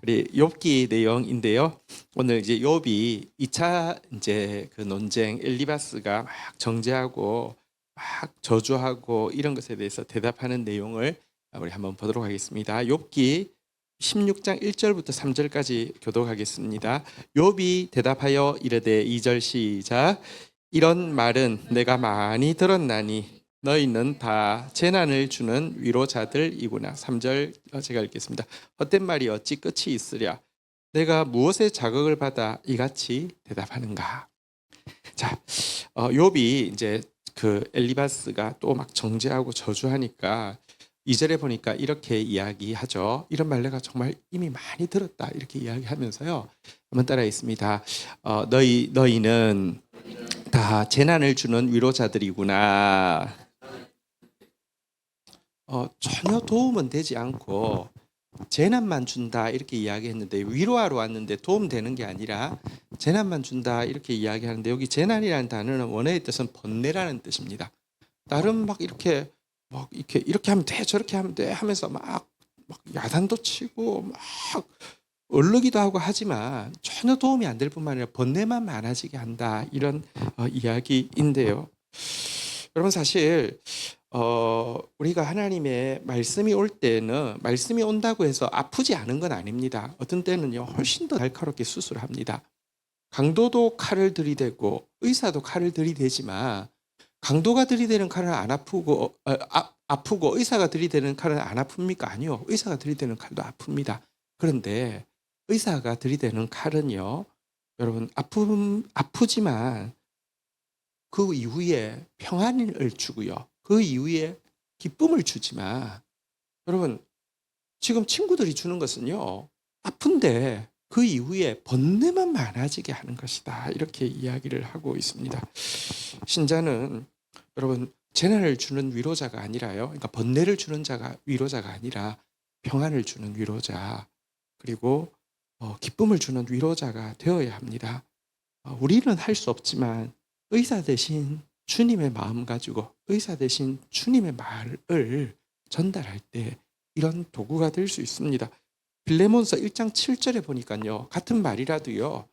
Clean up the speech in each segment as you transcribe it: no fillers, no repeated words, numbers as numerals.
우리 욥기 내용인데요. 오늘 이제 욥이 2차 이제 그 논쟁 엘리바스가 막 정죄하고 막 저주하고 이런 것에 대해서 대답하는 내용을 우리 한번 보도록 하겠습니다. 욥기 16장 1절부터 3절까지 교독하겠습니다. 욥이 대답하여 이르되 2절 시작. 이런 말은 내가 많이 들었나니 너희는 다 재난을 주는 위로자들이구나. 3절 제가 읽겠습니다. 헛된 말이 어찌 끝이 있으랴. 내가 무엇에 자극을 받아 이같이 대답하는가. 자, 욥이 이제 그 엘리바스가 또 막 정죄하고 저주하니까 2절에 보니까 이렇게 이야기하죠. 이런 말 내가 정말 이미 많이 들었다. 이렇게 이야기하면서요. 한번 따라 있습니다. 너희는 다 재난을 주는 위로자들이구나. 전혀 도움은 되지 않고 재난만 준다 이렇게 이야기했는데, 위로하러 왔는데 도움되는 게 아니라 재난만 준다 이렇게 이야기하는데, 여기 재난이라는 단어는 원어의 뜻은 번뇌라는 뜻입니다. 나름 막 이렇게 이렇게 하면 돼 저렇게 하면 돼 하면서 막 야단도 치고 막 얼르기도 하고 하지만 전혀 도움이 안 될 뿐만 아니라 번뇌만 많아지게 한다, 이런 이야기인데요. 여러분, 사실 우리가 하나님의 말씀이 올 때는 말씀이 온다고 해서 아프지 않은 건 아닙니다. 어떤 때는요 훨씬 더 날카롭게 수술합니다. 강도도 칼을 들이대고 의사도 칼을 들이대지만, 강도가 들이대는 칼은 안 아프고 아프고 의사가 들이대는 칼은 안 아픕니까? 아니요. 의사가 들이대는 칼도 아픕니다. 그런데 의사가 들이대는 칼은요, 여러분, 아프지만 그 이후에 평안을 주고요. 그 이후에 기쁨을 주지만, 여러분, 지금 친구들이 주는 것은요, 아픈데 그 이후에 번뇌만 많아지게 하는 것이다. 이렇게 이야기를 하고 있습니다. 신자는 여러분, 재난을 주는 위로자가 아니라요. 그러니까 번뇌를 주는 자가 위로자가 아니라 평안을 주는 위로자, 그리고 기쁨을 주는 위로자가 되어야 합니다. 우리는 할 수 없지만 의사 대신 주님의 마음 가지고 의사 대신 주님의 말을 전달할 때 이런 도구가 될 수 있습니다. 빌레몬서 1장 7절에 보니까요, 같은 말이라도요,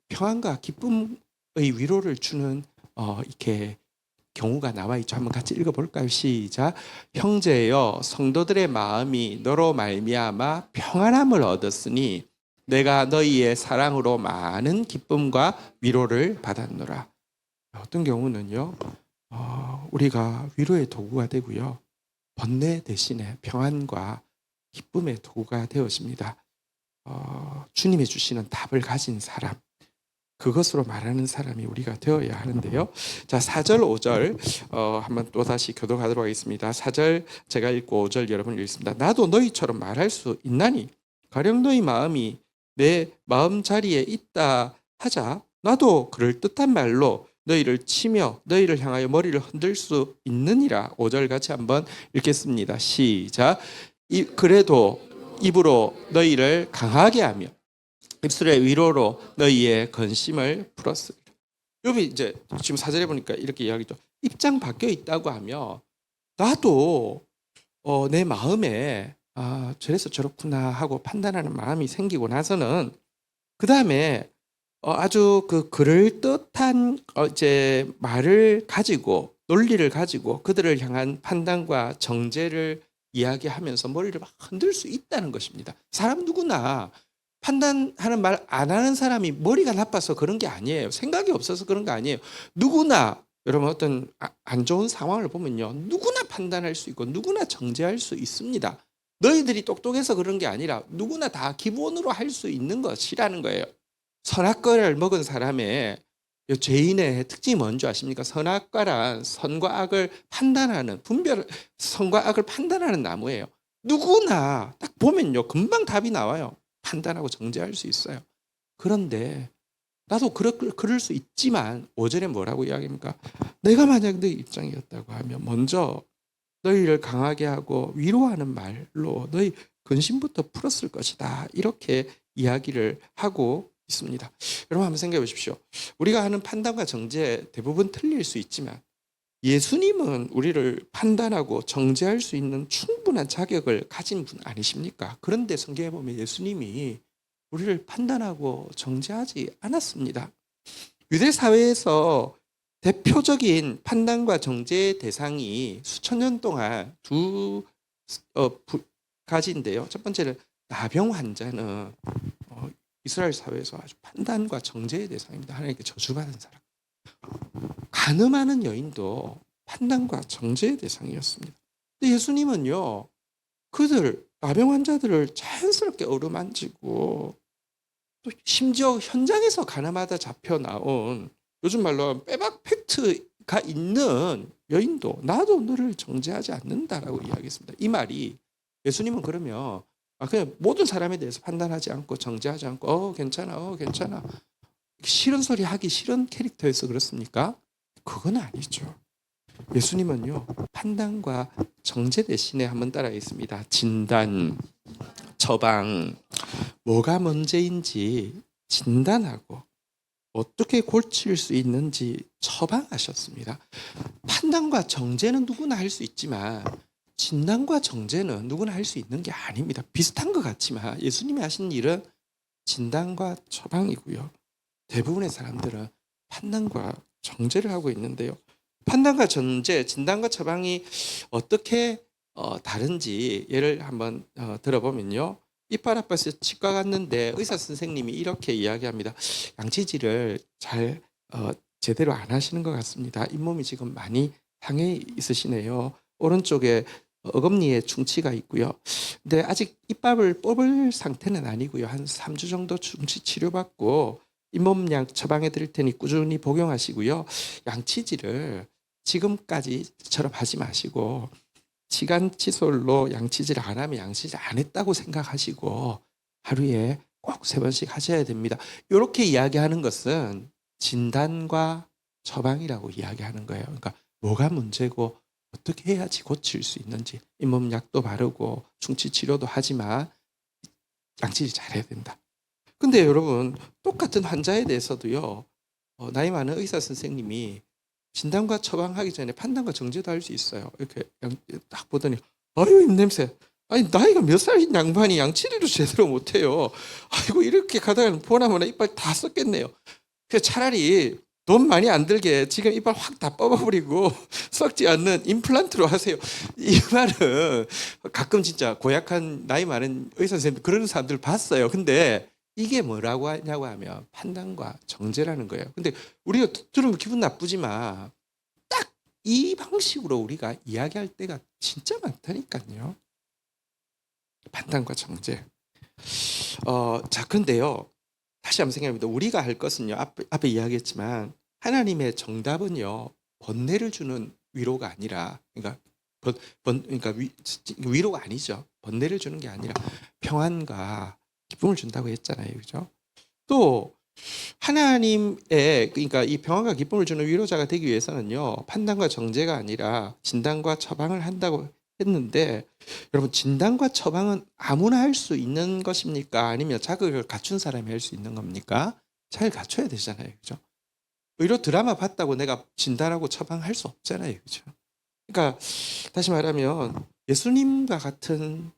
평안과 기쁨의 위로를 주는 이렇게 경우가 나와 있죠. 한번 같이 읽어볼까요? 시작. 형제여, 성도들의 마음이 너로 말미암아 평안함을 얻었으니 내가 너희의 사랑으로 많은 기쁨과 위로를 받았노라. 어떤 경우는요, 우리가 위로의 도구가 되고요, 번뇌 대신에 평안과 기쁨의 도구가 되어집니다. 주님이 주시는 답을 가진 사람, 그것으로 말하는 사람이 우리가 되어야 하는데요. 자, 4절 5절 한번 또 다시 교독하도록 하겠습니다. 4절 제가 읽고 5절 여러분 읽습니다. 나도 너희처럼 말할 수 있나니 가령 너희 마음이 내 마음 자리에 있다 하자 나도 그럴 듯한 말로 너희를 치며 너희를 향하여 머리를 흔들 수 있느니라. 5절 같이 한번 읽겠습니다. 시작. 그래도 입으로 너희를 강하게 하며 입술의 위로로 너희의 근심을 풀었으리라. 욥이 이제 지금 4절에 보니까 이렇게 이야기죠. 입장 바뀌어 있다고 하며 나도 내 마음에 저래서 저렇구나 하고 판단하는 마음이 생기고 나서는 그 다음에 아주 그 그럴듯한 이제 말을 가지고 논리를 가지고 그들을 향한 판단과 정죄를 이야기하면서 머리를 막 흔들 수 있다는 것입니다. 사람 누구나 판단하는 말 안 하는 사람이 머리가 나빠서 그런 게 아니에요. 생각이 없어서 그런 거 아니에요. 누구나, 여러분, 어떤 안 좋은 상황을 보면요, 누구나 판단할 수 있고 누구나 정죄할 수 있습니다. 너희들이 똑똑해서 그런 게 아니라 누구나 다 기본으로 할 수 있는 것이라는 거예요. 선악과를 먹은 사람의 죄인의 특징이 뭔지 아십니까? 선악과란 선과 악을 판단하는, 선과 악을 판단하는 나무예요. 누구나 딱 보면요, 금방 답이 나와요. 판단하고 정죄할 수 있어요. 그런데 나도 그럴 수 있지만 5절에 뭐라고 이야기합니까? 내가 만약 너희 입장이었다고 하면 먼저 너희를 강하게 하고 위로하는 말로 너희 근심부터 풀었을 것이다. 이렇게 이야기를 하고 있습니다. 여러분, 한번 생각해 보십시오. 우리가 하는 판단과 정죄 대부분 틀릴 수 있지만 예수님은 우리를 판단하고 정죄할 수 있는 충분한 자격을 가진 분 아니십니까? 그런데 성경에 보면 예수님이 우리를 판단하고 정죄하지 않았습니다. 유대 사회에서 대표적인 판단과 정죄의 대상이 수천 년 동안 두 가지인데요. 첫 번째는 나병 환자는 이스라엘 사회에서 아주 판단과 정죄의 대상입니다. 하나님께 저주받은 사람. 간음하는 여인도 판단과 정죄의 대상이었습니다. 근데 예수님은요, 그들 나병 환자들을 자연스럽게 어루만지고 또 심지어 현장에서 간음하다 잡혀 나온 요즘 말로 하면 빼박 팩트가 있는 여인도 나도 너를 정죄하지 않는다라고 이야기했습니다. 이 말이 예수님은 그러면 그냥 모든 사람에 대해서 판단하지 않고 정죄하지 않고 괜찮아 괜찮아 싫은 소리 하기 싫은 캐릭터여서 그렇습니까? 그건 아니죠. 예수님은요 판단과 정죄 대신에 한번 따라하겠습니다. 진단, 처방, 뭐가 문제인지 진단하고 어떻게 고칠 수 있는지 처방하셨습니다. 판단과 정죄는 누구나 할 수 있지만 진단과 정죄는 누구나 할 수 있는 게 아닙니다. 비슷한 것 같지만 예수님이 하신 일은 진단과 처방이고요. 대부분의 사람들은 판단과 정죄를 하고 있는데요. 판단과 정죄, 진단과 처방이 어떻게 다른지 예를 한번 들어보면요. 이빨 아파서 치과 갔는데 의사 선생님이 이렇게 이야기합니다. 양치질을 잘 제대로 안 하시는 것 같습니다. 잇몸이 지금 많이 상해 있으시네요. 오른쪽에 어금니에 충치가 있고요. 근데 아직 이빨을 뽑을 상태는 아니고요. 한 3주 정도 충치 치료받고 잇몸약 처방해 드릴 테니 꾸준히 복용하시고요. 양치질을 지금까지처럼 하지 마시고 시간 칫솔로 양치질 안 하면 양치질 안 했다고 생각하시고 하루에 꼭 3번씩 하셔야 됩니다. 이렇게 이야기하는 것은 진단과 처방이라고 이야기하는 거예요. 그러니까 뭐가 문제고 어떻게 해야지 고칠 수 있는지 잇몸약도 바르고 충치 치료도 하지만 양치질 잘해야 된다. 근데 여러분 똑같은 환자에 대해서도요. 나이 많은 의사 선생님이 진단과 처방하기 전에 판단과 정죄도 할 수 있어요. 이렇게 딱 보더니 아유 입냄새. 아니 나이가 몇 살인 양반이 양치질도 제대로 못해요. 아이고 이렇게 가다가 보나마나 이빨 다 썩겠네요. 그래서 차라리 돈 많이 안 들게 지금 이빨 확 다 뽑아버리고 썩지 않는 임플란트로 하세요. 이 말은 가끔 진짜 고약한 나이 많은 의사 선생님 그런 사람들 봤어요. 근데 이게 뭐라고 하냐고 하면 판단과 정죄라는 거예요. 근데 우리가 들으면 기분 나쁘지만 딱 이 방식으로 우리가 이야기할 때가 진짜 많다니까요. 판단과 정죄. 자, 근데요. 다시 한번 생각해봅니다. 우리가 할 것은요. 앞에 이야기했지만 하나님의 정답은요. 번뇌를 주는 위로가 아니라 그러니까 그러니까 위로가 아니죠. 번뇌를 주는 게 아니라 평안과 기쁨을 준다고 했잖아요. 그죠? 또 하나님의 그러니까 이 평안과 기쁨을 주는 위로자가 되기 위해서는요. 판단과 정죄가 아니라 진단과 처방을 한다고 했는데 여러분 진단과 처방은 아무나 할 수 있는 것입니까? 아니면 자격을 갖춘 사람이 할 수 있는 겁니까? 잘 갖춰야 되잖아요. 그죠? 의료 드라마 봤다고 내가 진단하고 처방할 수 없잖아요. 그죠? 그러니까 다시 말하면 예수님과 같은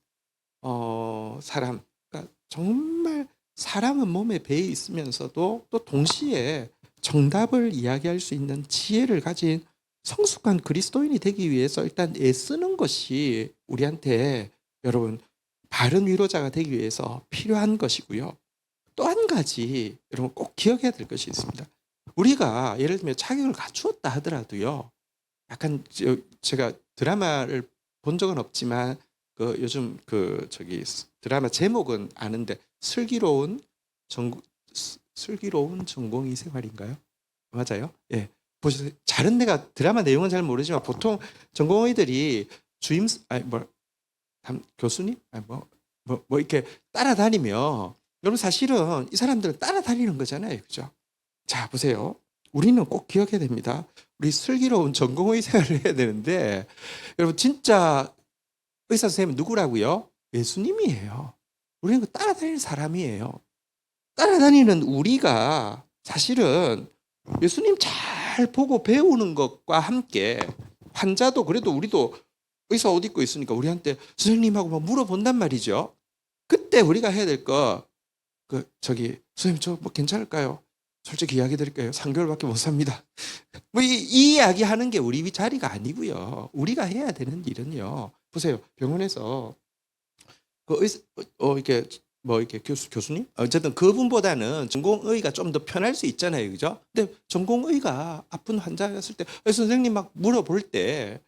사람 그러니까 정말 사람은 몸에 배에 있으면서도 또 동시에 정답을 이야기할 수 있는 지혜를 가진 성숙한 그리스도인이 되기 위해서 일단 애쓰는 것이 우리한테 여러분 바른 위로자가 되기 위해서 필요한 것이고요. 또 한 가지 여러분 꼭 기억해야 될 것이 있습니다. 우리가 예를 들면 자격을 갖추었다 하더라도요. 약간 제가 드라마를 본 적은 없지만 그 요즘 드라마 제목은 아는데 슬기로운 전공의 생활인가요? 맞아요? 예. 보셨어요? 다른 내가 드라마 내용은 잘 모르지만 보통 전공의들이 교수님 이렇게 따라다니며 여러분 사실은 이 사람들은 따라다니는 거잖아요. 그죠? 자, 보세요. 우리는 꼭 기억해야 됩니다. 우리 슬기로운 전공의 생활을 해야 되는데 여러분 진짜 의사 선생님은 누구라고요? 예수님이에요. 우리는 그 따라다니는 사람이에요. 따라다니는 우리가 사실은 예수님 잘 잘 보고 배우는 것과 함께 환자도 그래도 우리도 의사 옷 입고 있으니까 우리한테 선생님하고 막 물어본단 말이죠. 그때 우리가 해야 될 거 선생님 저 뭐 괜찮을까요? 솔직히 이야기 드릴까요? 3개월밖에 못 삽니다. 뭐 이 이야기 하는 게 우리 자리가 아니고요. 우리가 해야 되는 일은요. 보세요. 병원에서 이렇게 뭐 이렇게 교수님 어쨌든 그분보다는 전공의가 좀 더 편할 수 있잖아요, 그죠? 근데 전공의가 아픈 환자였을 때 선생님 막 물어볼 때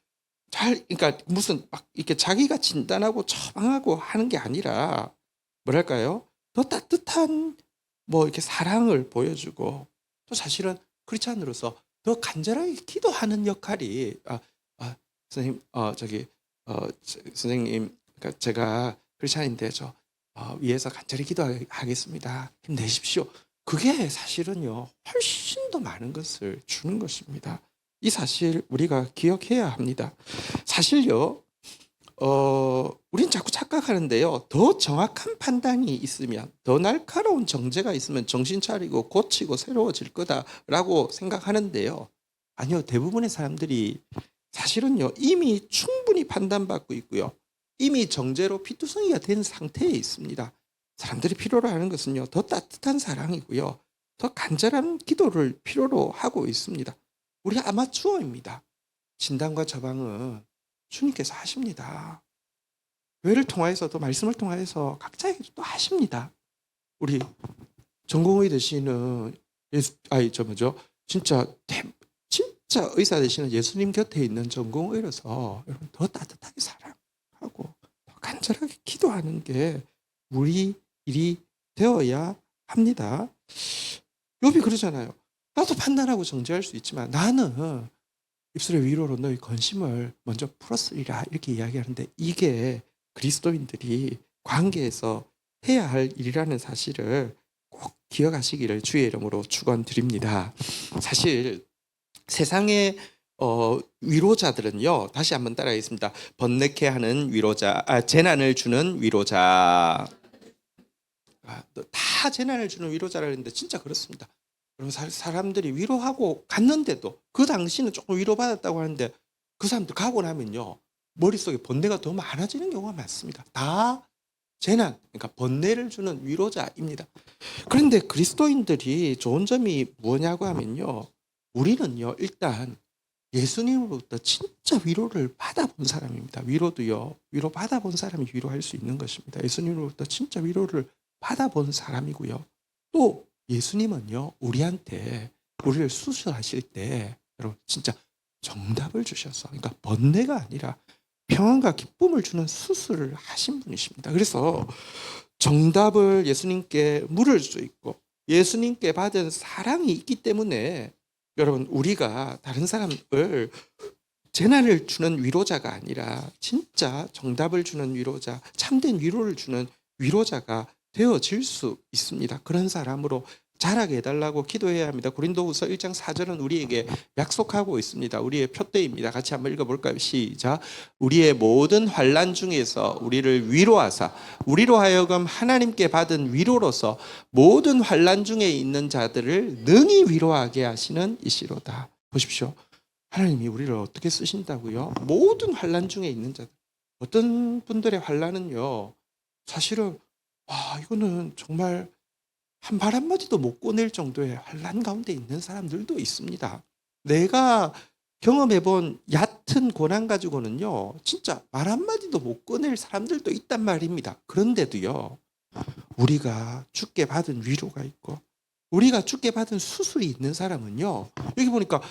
그러니까 무슨 막 이렇게 자기가 진단하고 처방하고 하는 게 아니라 뭐랄까요? 더 따뜻한 뭐 이렇게 사랑을 보여주고 또 사실은 크리스찬으로서 더 간절하게 기도하는 역할이 선생님 선생님 그러니까 제가 크리스찬인데 저 위해서 간절히 기도하겠습니다. 힘내십시오. 그게 사실은요 훨씬 더 많은 것을 주는 것입니다. 이 사실 우리가 기억해야 합니다. 사실요 우린 자꾸 착각하는데요. 더 정확한 판단이 있으면, 더 날카로운 정제가 있으면 정신 차리고 고치고 새로워질 거다라고 생각하는데요. 아니요. 대부분의 사람들이 사실은요. 이미 충분히 판단받고 있고요. 이미 정제로 피투성이가 된 상태에 있습니다. 사람들이 필요로 하는 것은요. 더 따뜻한 사랑이고요. 더 간절한 기도를 필요로 하고 있습니다. 우리 아마추어입니다. 진단과 처방은 주님께서 하십니다. 교회를 통하여서도 말씀을 통하여서 각자에게 또 하십니다. 우리 전공의 되시는 진짜 의사 되시는 예수님 곁에 있는 전공의로서 여러분 더 따뜻하게 사랑하고 더 간절하게 기도하는 게 우리 일이 되어야 합니다. 욥이 그러잖아요. 나도 판단하고 정죄할 수 있지만 나는 입술의 위로로 너희 건심을 먼저 풀었으리라 이렇게 이야기하는데 이게 그리스도인들이 관계에서 해야 할 일이라는 사실을 꼭 기억하시기를 주의 이름으로 축원드립니다. 사실 세상의 위로자들은요. 다시 한번 따라하겠습니다. 번뇌케 하는 위로자, 재난을 주는 위로자. 다 재난을 주는 위로자라 했는데 진짜 그렇습니다. 여러분 사람들이 위로하고 갔는데도 그 당시는 조금 위로받았다고 하는데 그 사람들 가고 나면요. 머릿속에 번뇌가 더 많아지는 경우가 많습니다. 다 재난, 그러니까 번뇌를 주는 위로자입니다. 그런데 그리스도인들이 좋은 점이 뭐냐고 하면요. 우리는요. 일단 예수님으로부터 진짜 위로를 받아본 사람입니다. 위로도요. 위로 받아본 사람이 위로할 수 있는 것입니다. 예수님으로부터 진짜 위로를 받아본 사람이고요. 또 예수님은요. 우리한테 우리를 수술하실 때 여러분 진짜 정답을 주셔서 그러니까 번뇌가 아니라 평안과 기쁨을 주는 수술을 하신 분이십니다. 그래서 정답을 예수님께 물을 수 있고 예수님께 받은 사랑이 있기 때문에 여러분 우리가 다른 사람을 재난을 주는 위로자가 아니라 진짜 정답을 주는 위로자, 참된 위로를 주는 위로자가 되어질 수 있습니다. 그런 사람으로 자라게 해달라고 기도해야 합니다. 고린도후서 1장 4절은 우리에게 약속하고 있습니다. 우리의 표대입니다. 같이 한번 읽어볼까요? 시작. 우리의 모든 환난 중에서 우리를 위로하사 우리로 하여금 하나님께 받은 위로로서 모든 환난 중에 있는 자들을 능히 위로하게 하시는 이시로다. 보십시오. 하나님이 우리를 어떻게 쓰신다고요? 모든 환난 중에 있는 자들. 어떤 분들의 환난은요. 사실은 이거는 정말 한 말 한마디도 못 꺼낼 정도의 환난 가운데 있는 사람들도 있습니다. 내가 경험해본 얕은 고난 가지고는요. 진짜 말 한마디도 못 꺼낼 사람들도 있단 말입니다. 그런데도요. 우리가 주께 받은 위로가 있고 우리가 주께 받은 수술이 있는 사람은요. 여기 보니까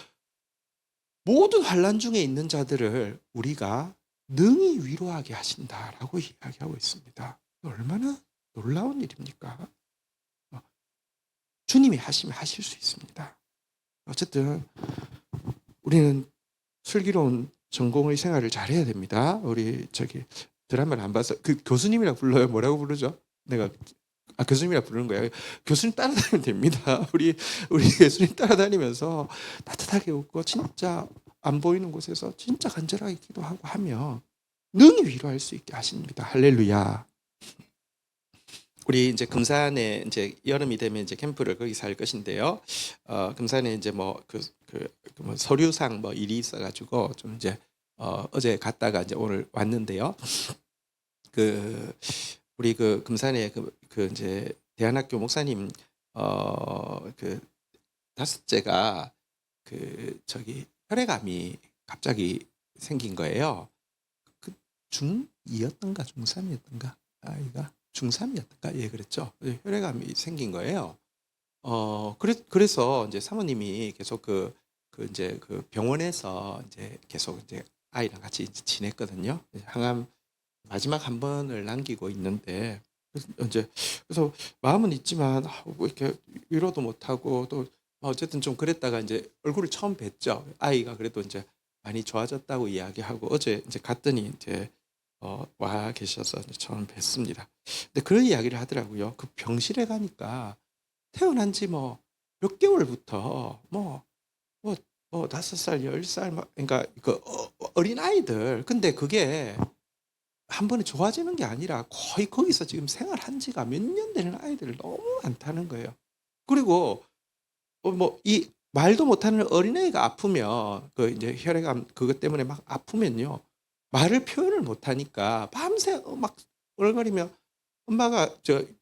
모든 환난 중에 있는 자들을 우리가 능히 위로하게 하신다라고 이야기하고 있습니다. 얼마나 놀라운 일입니까? 주님이 하시면 하실 수 있습니다. 어쨌든 우리는 슬기로운 전공의 생활을 잘해야 됩니다. 우리 드라마를 안 봐서 그 교수님이라 불러요. 뭐라고 부르죠? 내가 교수님이라 부르는 거예요. 교수님 따라다니면 됩니다. 우리 예수님 따라다니면서 따뜻하게 웃고 진짜 안 보이는 곳에서 진짜 간절하게 기도하고 하면 능히 위로할 수 있게 하십니다. 할렐루야. 우리 이제 금산에 이제 여름이 되면 이제 캠프를 거기서 할 것인데요. 금산에 이제 뭐 서류상 뭐 일이 있어가지고 좀 이제 어제 갔다가 이제 오늘 왔는데요. 우리 금산에 이제 대안학교 목사님 그 다섯째가 저기 혈액암이 갑자기 생긴 거예요. 중2였던가 중3이었던가 아이가 중3이었던가 예 그랬죠. 혈액암이 생긴 거예요. 그래서 이제 사모님이 계속 이제 병원에서 이제 계속 이제 아이랑 같이 이제 지냈거든요. 항암 마지막 한 번을 남기고 있는데 그래서 마음은 있지만 뭐 이렇게 위로도 못하고 또 어쨌든 좀 그랬다가 이제 얼굴을 처음 뵀죠. 아이가 그래도 이제 많이 좋아졌다고 이야기하고 어제 이제 갔더니 이제 와 계셔서 이제 처음 뵀습니다. 근데 그런 이야기를 하더라고요. 그 병실에 가니까 태어난 지 뭐 몇 개월부터 뭐 5살, 10살 막 그러니까 어린 아이들 근데 그게 한 번에 좋아지는 게 아니라 거의 거기서 지금 생활한 지가 몇 년 되는 아이들이 너무 많다는 거예요. 그리고 뭐 이 말도 못하는 어린애가 아프면 이제 혈액암 그것 때문에 막 아프면요. 말을 표현을 못하니까 밤새 막 얼거리며 엄마가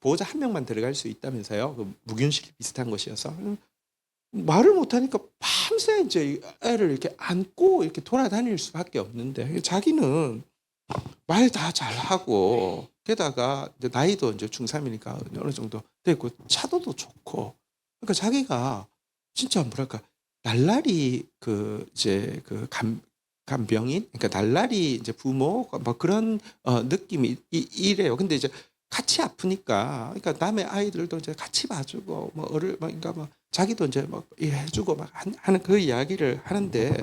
보호자 한 명만 들어갈 수 있다면서요. 무균실 비슷한 것이어서 말을 못하니까 밤새 이제 애를 이렇게 안고 이렇게 돌아다닐 수밖에 없는데 자기는 말 다 잘하고 게다가 이제 나이도 이제 중3이니까 어느 정도 됐고 차도도 좋고 그러니까 자기가 진짜 뭐랄까 날라리 이제 간병인 그러니까 날라리 이제 부모 뭐 그런 느낌이 이래요. 근데 이제 같이 아프니까 그러니까 남의 아이들도 이제 같이 봐주고 뭐 그러니까 뭐 자기도 이제 뭐 해주고 막 하는 그 이야기를 하는데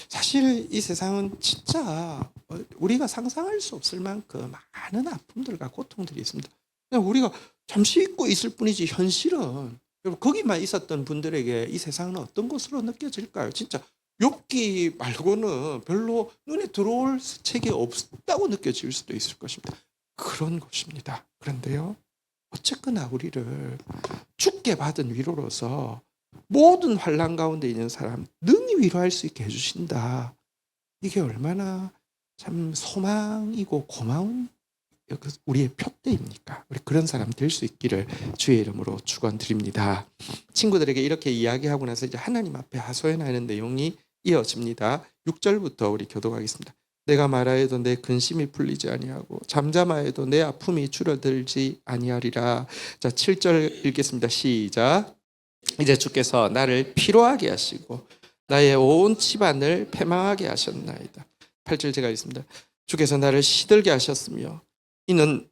사실 이 세상은 진짜 우리가 상상할 수 없을 만큼 많은 아픔들과 고통들이 있습니다. 그냥 우리가 잠시 잊고 있을 뿐이지 현실은 여러분 거기만 있었던 분들에게 이 세상은 어떤 것으로 느껴질까요? 진짜 욥기 말고는 별로 눈에 들어올 책이 없다고 느껴질 수도 있을 것입니다. 그런 것입니다. 그런데요. 어쨌거나 우리를 주께 받은 위로로서 모든 환난 가운데 있는 사람 능히 위로할 수 있게 해주신다. 이게 얼마나 참 소망이고 고마운 우리의 표대입니까? 우리 그런 사람 될 수 있기를 주의 이름으로 축원드립니다. 친구들에게 이렇게 이야기하고 나서 이제 하나님 앞에 하소연하는 내용이 이어집니다. 6절부터 우리 교독하겠습니다. 내가 말하여도 내 근심이 풀리지 아니하고 잠잠하여도 내 아픔이 줄어들지 아니하리라. 자, 7절 읽겠습니다. 시작. 이제 주께서 나를 피로하게 하시고 나의 온 집안을 패망하게 하셨나이다. 8절 제가 읽습니다. 주께서 나를 시들게 하셨으며 이는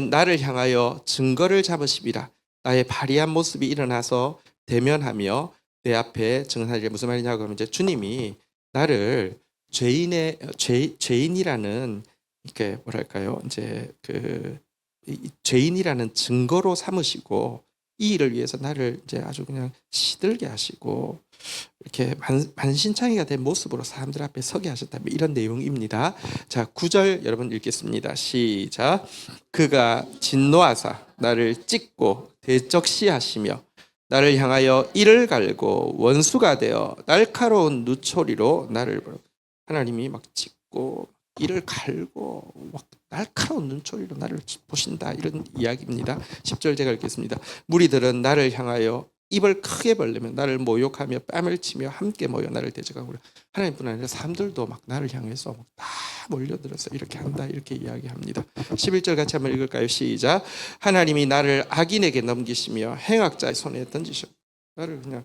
나를 향하여 증거를 잡으시리라. 나의 발이한 모습이 일어나서 대면하며 내 앞에 증언하리라. 무슨 말이냐고 하면 이제 주님이 나를 죄인이라는 이렇게 뭐랄까요? 이제 죄인이라는 증거로 삼으시고 이 일을 위해서 나를 이제 아주 그냥 시들게 하시고 이렇게 만신창이가 된 모습으로 사람들 앞에 서게 하셨다. 이런 내용입니다. 자, 9절 여러분 읽겠습니다. 시작. 그가 진노하사 나를 찢고 대적시하시며 나를 향하여 이를 갈고 원수가 되어 날카로운 누초리로 나를 하나님이 막 찢고 이를 갈고 막 날카로운 눈초리로 나를 보신다. 이런 이야기입니다. 10절 제가 읽겠습니다. 무리들은 나를 향하여 입을 크게 벌리며 나를 모욕하며 뺨을 치며 함께 모여 나를 대적하고 하나님뿐 아니라 사람들도 막 나를 향해서 막 다 몰려들어서 이렇게 한다. 이렇게 이야기합니다. 11절 같이 한번 읽을까요? 시작. 하나님이 나를 악인에게 넘기시며 행악자의 손에 던지셨. 나를 그냥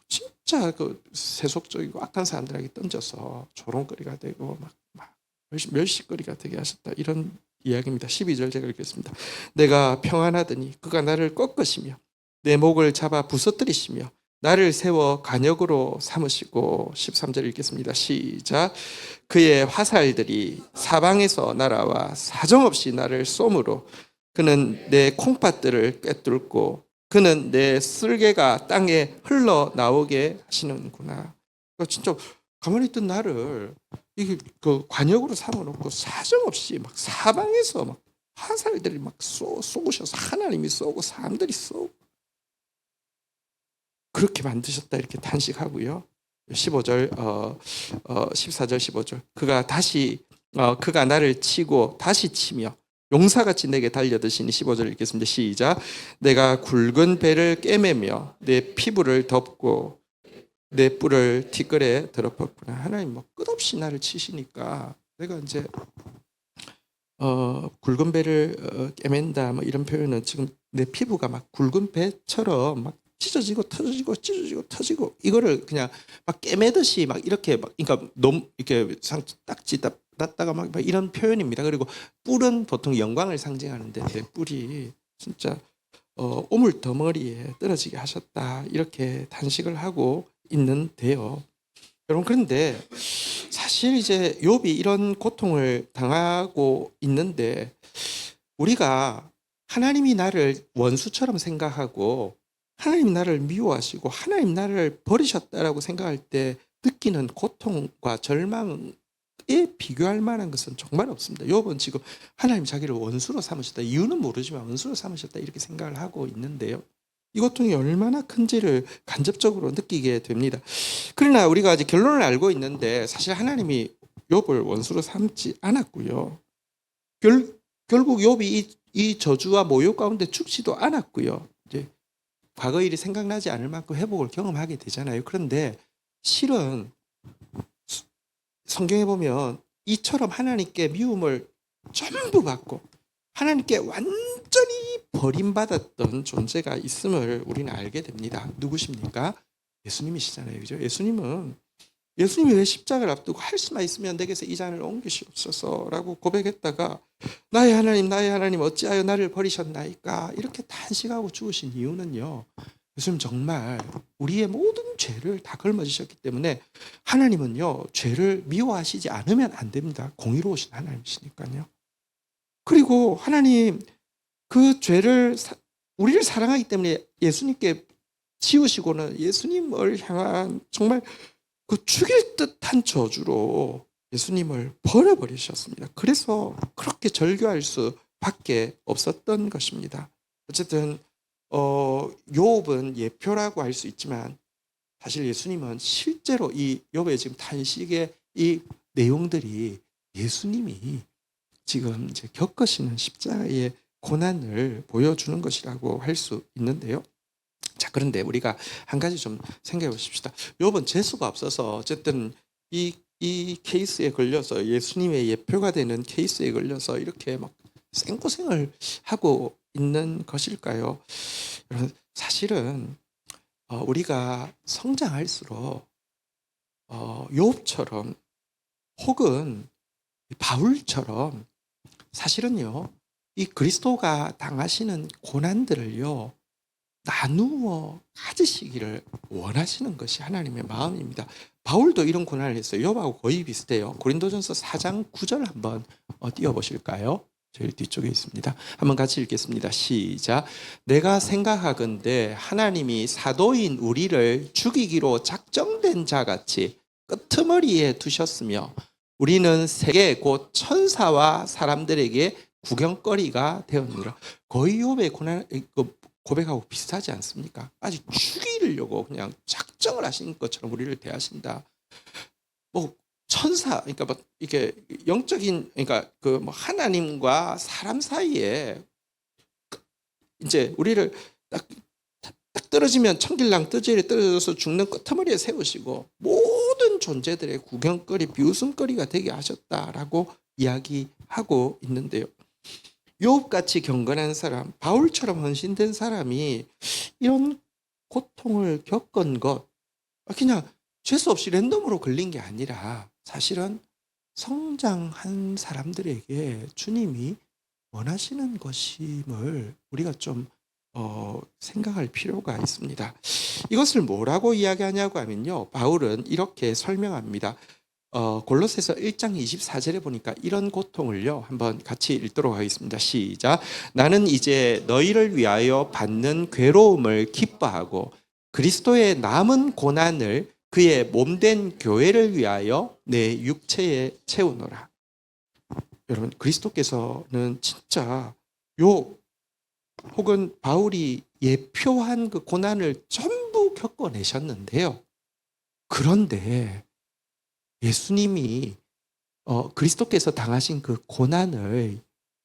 진짜 세속적이고 악한 사람들에게 던져서 조롱거리가 되고 막 멸시거리가 되게 하셨다. 이런 이야기입니다. 12절 제가 읽겠습니다. 내가 평안하더니 그가 나를 꺾으시며 내 목을 잡아 부서뜨리시며 나를 세워 간역으로 삼으시고 13절 읽겠습니다. 시작. 그의 화살들이 사방에서 날아와 사정없이 나를 쏘므로 그는 내 콩팥들을 꿰뚫고 그는 내 쓸개가 땅에 흘러나오게 하시는구나. 진짜 가만히 있던 나를 이게 관역으로 삼아놓고 사정없이 막 사방에서 막 화살들이 막 쏘으셔서 하나님이 쏘고 사람들이 쏘고 그렇게 만드셨다 이렇게 탄식하고요. 15절 14절 15절 그가 나를 치고 다시 치며 용사같이 내게 달려드시니 15절 읽겠습니다. 시작. 내가 굵은 배를 꿰매며 내 피부를 덮고 내 뿔을 티끌에 더럽혔구나. 하나님 뭐 끝없이 나를 치시니까 내가 이제 굵은 배를 꿰맨다 뭐 이런 표현은 지금 내 피부가 막 굵은 배처럼 막 찢어지고 터지고 찢어지고 터지고 이거를 그냥 막 꿰매듯이 막 이렇게 막 그러니까 너무 이렇게 딱지 났다가 막 이런 표현입니다. 그리고 뿔은 보통 영광을 상징하는데 내 뿔이 진짜 오물 덩어리에 떨어지게 하셨다 이렇게 탄식을 하고 있는데요. 여러분 그런데 사실 이제 욥이 이런 고통을 당하고 있는데 우리가 하나님이 나를 원수처럼 생각하고 하나님 나를 미워하시고 하나님 나를 버리셨다라고 생각할 때 느끼는 고통과 절망에 비교할 만한 것은 정말 없습니다. 욥은 지금 하나님 자기를 원수로 삼으셨다. 이유는 모르지만 원수로 삼으셨다 이렇게 생각을 하고 있는데요. 이 고통이 얼마나 큰지를 간접적으로 느끼게 됩니다. 그러나 우리가 이제 결론을 알고 있는데 사실 하나님이 욥을 원수로 삼지 않았고요. 결국 욥이 이 저주와 모욕 가운데 죽지도 않았고요. 이제 과거 일이 생각나지 않을 만큼 회복을 경험하게 되잖아요. 그런데 실은 성경에 보면 이처럼 하나님께 미움을 전부 받고 하나님께 완전히 버림받았던 존재가 있음을 우리는 알게 됩니다. 누구십니까? 예수님이시잖아요. 그죠? 예수님이 왜 십자가를 앞두고 할 수만 있으면 내게서 이 잔을 옮기시옵소서라고 고백했다가 나의 하나님 어찌하여 나를 버리셨나이까 이렇게 탄식하고 죽으신 이유는요. 예수님 정말 우리의 모든 죄를 다 걸머지셨기 때문에 하나님은요. 죄를 미워하시지 않으면 안 됩니다. 공의로우신 하나님이시니까요. 그리고 하나님 그 죄를 우리를 사랑하기 때문에 예수님께 지우시고는 예수님을 향한 정말 그 죽일 듯한 저주로 예수님을 버려버리셨습니다. 그래서 그렇게 절규할 수밖에 없었던 것입니다. 어쨌든 욥은 예표라고 할 수 있지만 사실 예수님은 실제로 이 욥의 지금 탄식의 이 내용들이 예수님이 지금 이제 겪으시는 십자가의 고난을 보여주는 것이라고 할 수 있는데요. 자, 그런데 우리가 한 가지 좀 생각해 보십시다. 욥은 재수가 없어서 어쨌든 이 케이스에 걸려서 예수님의 예표가 되는 케이스에 걸려서 이렇게 막 생고생을 하고 있는 것일까요? 여러분, 사실은 우리가 성장할수록 욥처럼 혹은 바울처럼 사실은요, 이 그리스도가 당하시는 고난들을요, 나누어 가지시기를 원하시는 것이 하나님의 마음입니다. 바울도 이런 고난을 했어요. 욥하고 거의 비슷해요. 고린도전서 4장 9절 한번 띄워보실까요? 저희 뒤쪽에 있습니다. 한번 같이 읽겠습니다. 시작. 내가 생각하건대 하나님이 사도인 우리를 죽이기로 작정된 자같이 끄트머리에 두셨으며 우리는 세계 곧 천사와 사람들에게 구경거리가 되었느라. 거의 욥의 고백하고 비슷하지 않습니까? 아직 죽이려고 그냥 작정을 하신 것처럼 우리를 대하신다. 뭐 천사, 그러니까 뭐 이게 영적인, 그러니까 그 뭐 하나님과 사람 사이에 이제 우리를 딱 떨어지면 천길랑 뜨지에 떨어져서 죽는 끄트머리에 세우시고 모든 존재들의 구경거리, 비웃음거리가 되게 하셨다라고 이야기하고 있는데요. 욥같이 경건한 사람, 바울처럼 헌신된 사람이 이런 고통을 겪은 것 그냥 죄수 없이 랜덤으로 걸린 게 아니라 사실은 성장한 사람들에게 주님이 원하시는 것임을 우리가 좀 생각할 필요가 있습니다. 이것을 뭐라고 이야기하냐고 하면요, 바울은 이렇게 설명합니다. 골로새서 1장 24절에 보니까 이런 고통을요 한번 같이 읽도록 하겠습니다. 시작. 나는 이제 너희를 위하여 받는 괴로움을 기뻐하고 그리스도의 남은 고난을 그의 몸된 교회를 위하여 내 육체에 채우노라. 여러분, 그리스도께서는 진짜 욥 혹은 바울이 예표한 그 고난을 전부 많이도 겪어내셨는데요. 그런데 예수님이 그리스도께서 당하신 그 고난을,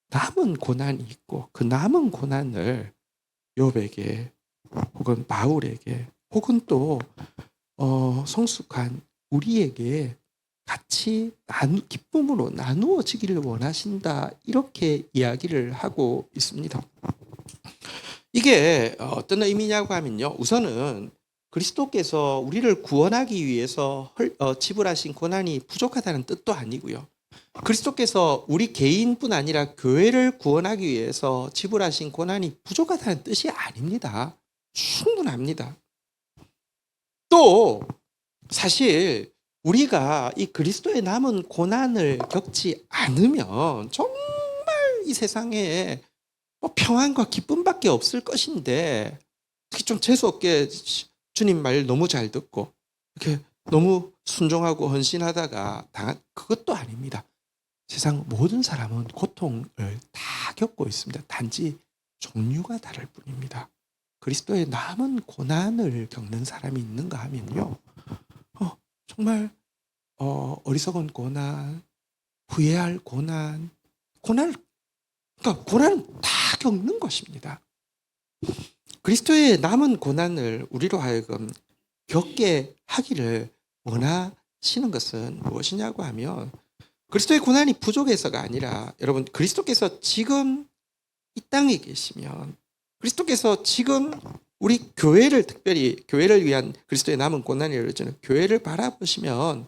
남은 고난이 있고 그 남은 고난을 욥에게 혹은 바울에게 혹은 또 성숙한 우리에게 같이 기쁨으로 나누어지기를 원하신다, 이렇게 이야기를 하고 있습니다. 이게 어떤 의미냐고 하면요, 우선은 그리스도께서 우리를 구원하기 위해서 지불하신 고난이 부족하다는 뜻도 아니고요, 그리스도께서 우리 개인뿐 아니라 교회를 구원하기 위해서 지불하신 고난이 부족하다는 뜻이 아닙니다. 충분합니다. 또 사실 우리가 이 그리스도의 남은 고난을 겪지 않으면 정말 이 세상에 평안과 기쁨밖에 없을 것인데, 특히 좀 재수없게 주님 말 너무 잘 듣고 이렇게 너무 순종하고 헌신하다가 당한, 그것도 아닙니다. 세상 모든 사람은 고통을 다 겪고 있습니다. 단지 종류가 다를 뿐입니다. 그리스도의 남은 고난을 겪는 사람이 있는가 하면요, 정말 어리석은 고난, 후회할 고난, 그러니까 고난은 다 겪는 것입니다. 그리스도의 남은 고난을 우리로 하여금 겪게 하기를 원하시는 것은 무엇이냐고 하면, 그리스도의 고난이 부족해서가 아니라, 여러분, 그리스도께서 지금 이 땅에 계시면, 그리스도께서 지금 우리 교회를, 특별히 교회를 위한 그리스도의 남은 고난이 이루어지는 교회를 바라보시면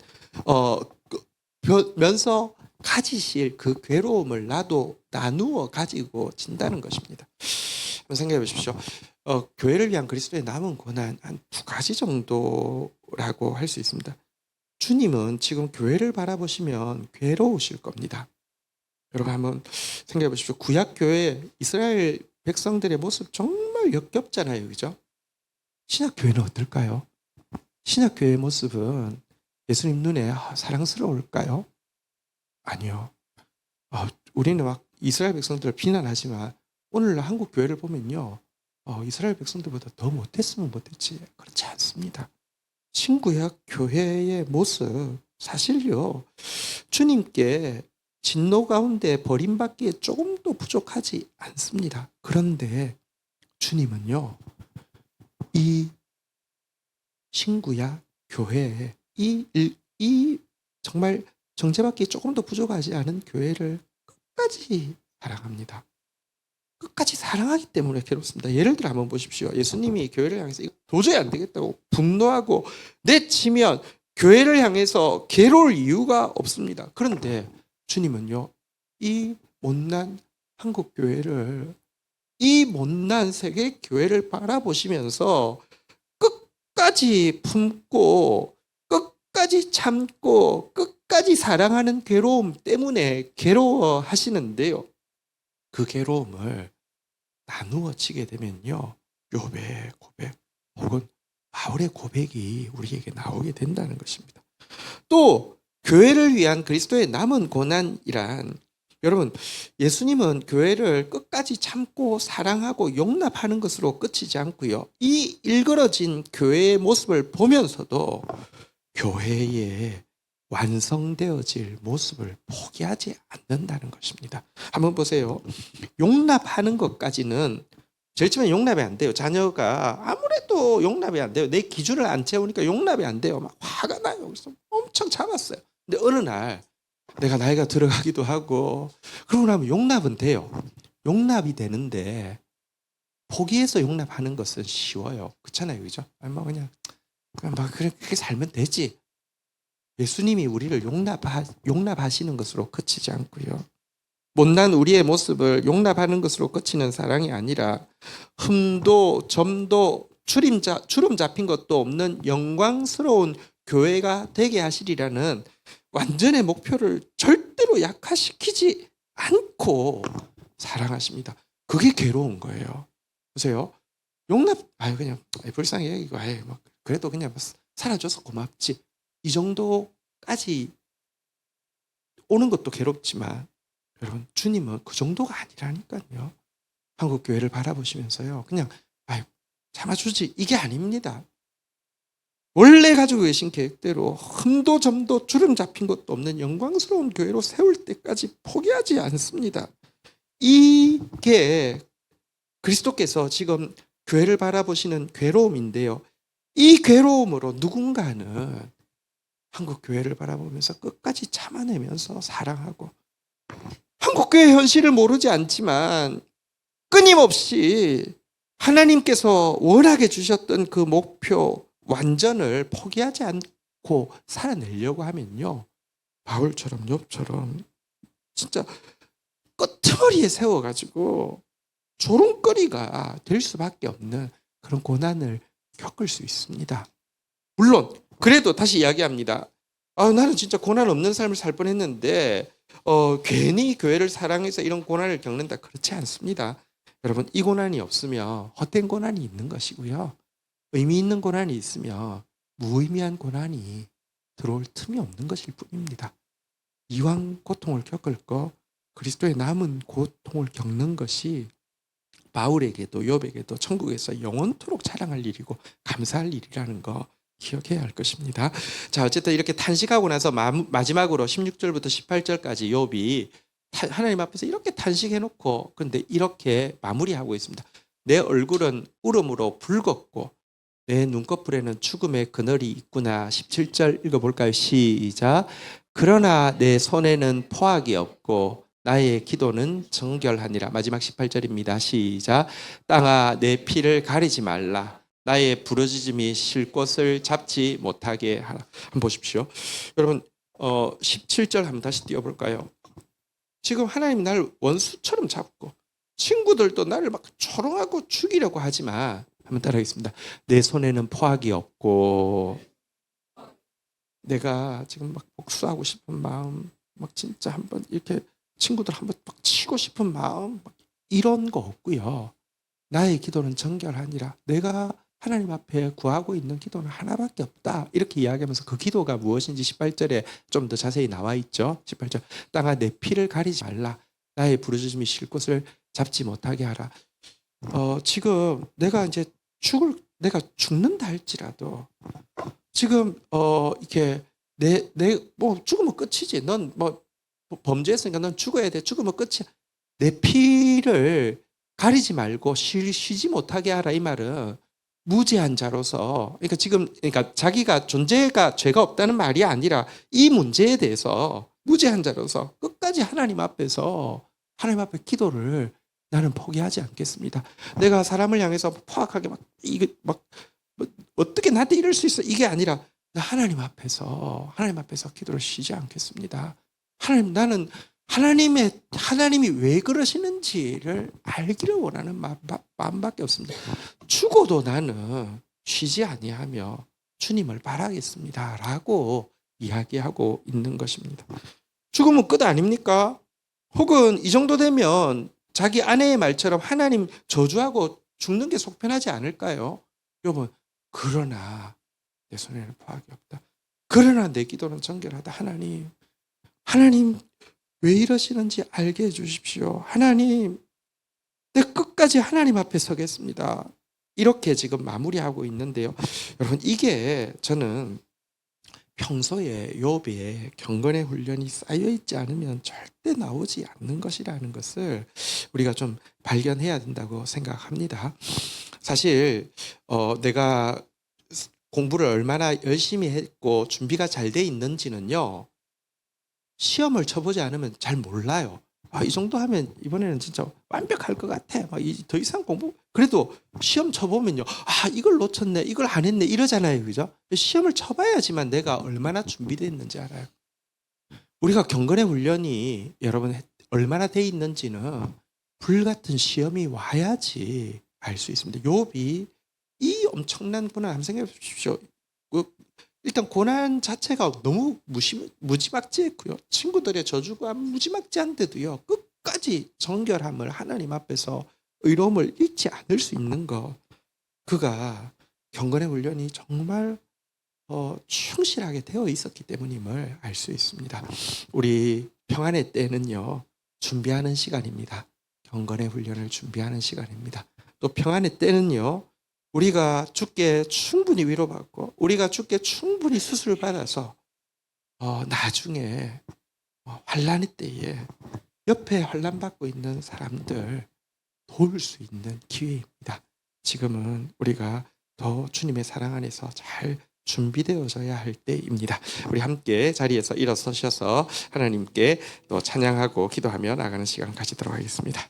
면서 가지실 그 괴로움을 나도 나누어 가지고 진다는 것입니다. 한번 생각해 보십시오. 교회를 위한 그리스도의 남은 고난 한 두 가지 정도라고 할 수 있습니다. 주님은 지금 교회를 바라보시면 괴로우실 겁니다. 여러분 한번 생각해 보십시오. 구약 교회 이스라엘 백성들의 모습 정말 역겹잖아요, 그죠? 신약 교회는 어떨까요? 신약 교회의 모습은 예수님 눈에 사랑스러울까요? 아니요. 우리는 막 이스라엘 백성들을 비난하지만 오늘 한국 교회를 보면요, 이스라엘 백성들보다 더 못했으면 못했지, 그렇지 않습니다. 신구약 교회의 모습, 사실요, 주님께 진노 가운데 버림받기에 조금도 부족하지 않습니다. 그런데 주님은요, 이 신구약 교회에 이 정말 정죄받기에 조금도 부족하지 않은 교회를 끝까지 사랑합니다. 끝까지 사랑하기 때문에 괴롭습니다. 예를 들어 한번 보십시오. 예수님이 교회를 향해서 이거 도저히 안 되겠다고 분노하고 내치면 교회를 향해서 괴로울 이유가 없습니다. 그런데 주님은요, 이 못난 한국 교회를, 이 못난 세계 교회를 바라보시면서 끝까지 품고 끝까지 참고 끝까지 사랑하는 괴로움 때문에 괴로워하시는데요, 그 괴로움을 나누어지게 되면요, 욥의 고백 혹은 바울의 고백이 우리에게 나오게 된다는 것입니다. 또 교회를 위한 그리스도의 남은 고난이란, 여러분, 예수님은 교회를 끝까지 참고 사랑하고 용납하는 것으로 끝이지 않고요, 이 일그러진 교회의 모습을 보면서도 교회의 완성되어질 모습을 포기하지 않는다는 것입니다. 한번 보세요. 용납하는 것까지는 제일 처음에 용납이 안 돼요. 자녀가 아무래도 용납이 안 돼요. 내 기준을 안 채우니까 용납이 안 돼요. 막 화가 나요. 그래서 엄청 참았어요. 근데 어느 날 내가 나이가 들어가기도 하고 그러고 나면 용납은 돼요. 용납이 되는데 포기해서 용납하는 것은 쉬워요. 그렇잖아요, 그죠? 뭐 그냥 막 그렇게 살면 되지. 예수님이 우리를 용납하시는 것으로 그치지 않고요, 못난 우리의 모습을 용납하는 것으로 그치는 사랑이 아니라 흠도 점도 주름 잡힌 것도 없는 영광스러운 교회가 되게 하시리라는 완전의 목표를 절대로 약화시키지 않고 사랑하십니다. 그게 괴로운 거예요. 보세요. 그냥 불쌍해, 이거 뭐 그래도 그냥 살아줘서 고맙지, 이 정도까지 오는 것도 괴롭지만, 여러분, 주님은 그 정도가 아니라니까요. 한국 교회를 바라보시면서요, 그냥 참아주지, 이게 아닙니다. 원래 가지고 계신 계획대로 흠도 점도 주름 잡힌 것도 없는 영광스러운 교회로 세울 때까지 포기하지 않습니다. 이게 그리스도께서 지금 교회를 바라보시는 괴로움인데요. 이 괴로움으로 누군가는 한국 교회를 바라보면서 끝까지 참아내면서 사랑하고, 한국 교회 현실을 모르지 않지만 끊임없이 하나님께서 원하게 주셨던 그 목표 완전을 포기하지 않고 살아내려고 하면요, 바울처럼 욥처럼 진짜 끄트머리에 세워가지고 조롱거리가 될 수밖에 없는 그런 고난을 겪을 수 있습니다. 물론 그래도 다시 이야기합니다. 나는 진짜 고난 없는 삶을 살 뻔했는데 괜히 교회를 사랑해서 이런 고난을 겪는다, 그렇지 않습니다. 여러분, 이 고난이 없으면 헛된 고난이 있는 것이고요, 의미 있는 고난이 있으면 무의미한 고난이 들어올 틈이 없는 것일 뿐입니다. 이왕 고통을 겪을 거 그리스도의 남은 고통을 겪는 것이 바울에게도 욥에게도 천국에서 영원토록 자랑할 일이고 감사할 일이라는 거 기억해야 할 것입니다. 자, 어쨌든 이렇게 탄식하고 나서 마지막으로 16절부터 18절까지 욥이 하나님 앞에서 이렇게 탄식해놓고, 근데 이렇게 마무리하고 있습니다. 내 얼굴은 울음으로 붉었고 내 눈꺼풀에는 죽음의 그늘이 있구나. 17절 읽어볼까요? 시작. 그러나 내 손에는 포악이 없고 나의 기도는 정결하니라. 마지막 18절입니다. 시작. 땅아 내 피를 가리지 말라. 나의 부르짖음이 쉴 곳을 잡지 못하게 하라. 한번 보십시오. 여러분, 17절 한번 다시 띄워볼까요? 지금 하나님이 나를 원수처럼 잡고 친구들도 나를 막 조롱하고 죽이려고 하지만, 한번 따라하겠습니다. 내 손에는 포악이 없고 내가 지금 막 복수하고 싶은 마음, 막 진짜 한번 이렇게 친구들 한번 막 치고 싶은 마음, 이런 거 없고요. 나의 기도는 정결하니라. 내가 하나님 앞에 구하고 있는 기도는 하나밖에 없다. 이렇게 이야기하면서 그 기도가 무엇인지 18절에 좀 더 자세히 나와 있죠. 18절. 땅아 내 피를 가리지 말라. 나의 부르짖음이 쉴 곳을 잡지 못하게 하라. 지금 내가 내가 죽는다 할지라도 지금 이렇게 내 뭐 죽으면 끝이지. 넌 뭐 범죄했으니까 넌 죽어야 돼. 죽으면 끝이야. 내 피를 가리지 말고 쉬지 못하게 하라. 이 말은 무죄한 자로서, 그러니까 지금 자기가 존재가 죄가 없다는 말이 아니라 이 문제에 대해서 무죄한 자로서 끝까지 하나님 앞에서 하나님 앞에 기도를 나는 포기하지 않겠습니다. 내가 사람을 향해서 포악하게 이게 뭐 어떻게 나한테 이럴 수 있어, 이게 아니라 하나님 앞에서 기도를 쉬지 않겠습니다. 나는 하나님이 왜 그러시는지를 알기를 원하는 마음밖에 없습니다. 죽어도 나는 쉬지 아니하며 주님을 바라겠습니다라고 이야기하고 있는 것입니다. 죽으면 끝 아닙니까? 혹은 이 정도 되면 자기 아내의 말처럼 하나님 저주하고 죽는 게 속편하지 않을까요? 여러분, 그러나 내 손에는 포악이 없다. 그러나 내 기도는 정결하다. 하나님 왜 이러시는지 알게 해주십시오. 하나님, 내 끝까지 하나님 앞에 서겠습니다. 이렇게 지금 마무리하고 있는데요. 여러분, 이게 저는 평소에 욥의 경건의 훈련이 쌓여있지 않으면 절대 나오지 않는 것이라는 것을 우리가 좀 발견해야 된다고 생각합니다. 사실 내가 공부를 얼마나 열심히 했고 준비가 잘 돼 있는지는요, 시험을 쳐보지 않으면 잘 몰라요. 이 정도 하면 이번에는 진짜 완벽할 것 같아. 더 이상 공부, 그래도 시험 쳐보면요, 이걸 놓쳤네, 이걸 안 했네, 이러잖아요. 그죠? 시험을 쳐봐야지만 내가 얼마나 준비되어 있는지 알아요. 우리가 경건의 훈련이 여러분 얼마나 돼 있는지는 불같은 시험이 와야지 알 수 있습니다. 욥이 이 엄청난 고난 한번 생각해 보십시오. 일단 고난 자체가 너무 무지막지했고요. 친구들의 저주가 무지막지한데도요, 끝까지 정결함을 하나님 앞에서 의로움을 잃지 않을 수 있는 것, 그가 경건의 훈련이 정말 충실하게 되어 있었기 때문임을 알 수 있습니다. 우리 평안의 때는요, 준비하는 시간입니다. 경건의 훈련을 준비하는 시간입니다. 또 평안의 때는요, 우리가 주께 충분히 위로받고 우리가 주께 충분히 수술을 받아서 나중에 환난의 때에 옆에 환난받고 있는 사람들 도울 수 있는 기회입니다. 지금은 우리가 더 주님의 사랑 안에서 잘 준비되어져야 할 때입니다. 우리 함께 자리에서 일어서셔서 하나님께 또 찬양하고 기도하며 나가는 시간 가지도록 하겠습니다.